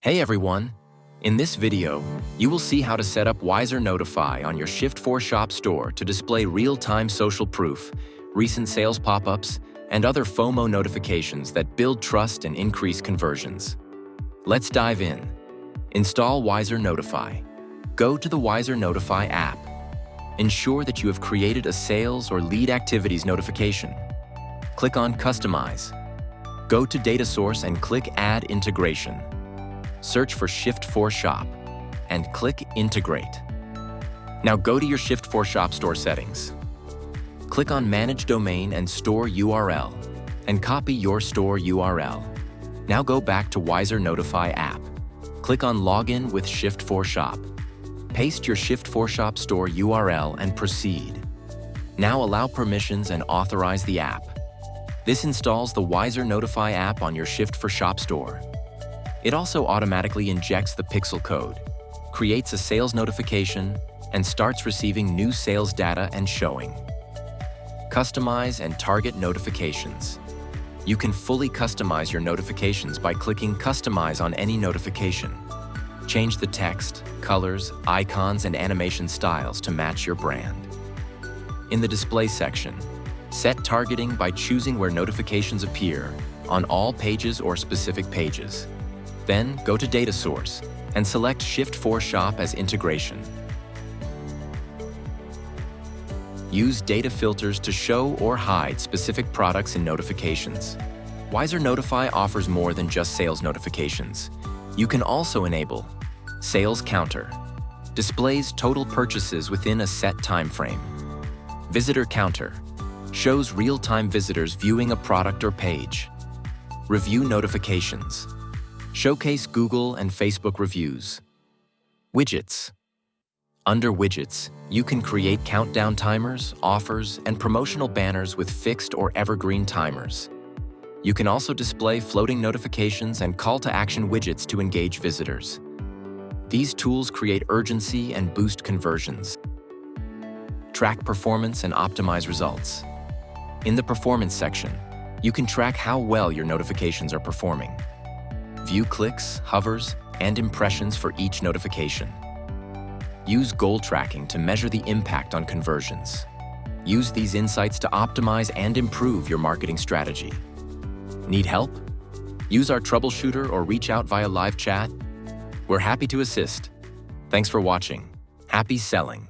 Hey everyone! In this video, you will see how to set up WiserNotify on your Shift4Shop store to display real-time social proof, recent sales pop-ups, and other FOMO notifications that build trust and increase conversions. Let's dive in. Install WiserNotify. Go to the WiserNotify app. Ensure that you have created a sales or lead activities notification. Click on Customize. Go to Data Source and click Add Integration. Search for Shift4Shop and click Integrate. Now go to your Shift4Shop store settings. Click on Manage Domain and Store URL and copy your store URL. Now go back to WiserNotify app. Click on Login with Shift4Shop. Paste your Shift4Shop store URL and proceed. Now allow permissions and authorize the app. This installs the WiserNotify app on your Shift4Shop store. It also automatically injects the pixel code, creates a sales notification, and starts receiving new sales data and showing. Customize and target notifications. You can fully customize your notifications by clicking Customize on any notification. Change the text, colors, icons, and animation styles to match your brand. In the display section, set targeting by choosing where notifications appear, on all pages or specific pages. Then go to Data Source and select Shift4Shop as integration. Use data filters to show or hide specific products in notifications. WiserNotify offers more than just sales notifications. You can also enable Sales Counter. Displays total purchases within a set time frame. Visitor Counter. Shows real-time visitors viewing a product or page. Review Notifications. Showcase Google and Facebook reviews. Widgets. Under Widgets, you can create countdown timers, offers, and promotional banners with fixed or evergreen timers. You can also display floating notifications and call-to-action widgets to engage visitors. These tools create urgency and boost conversions. Track performance and optimize results. In the Performance section, you can track how well your notifications are performing. View clicks, hovers, and impressions for each notification. Use goal tracking to measure the impact on conversions. Use these insights to optimize and improve your marketing strategy. Need help? Use our troubleshooter or reach out via live chat. We're happy to assist. Thanks for watching. Happy selling!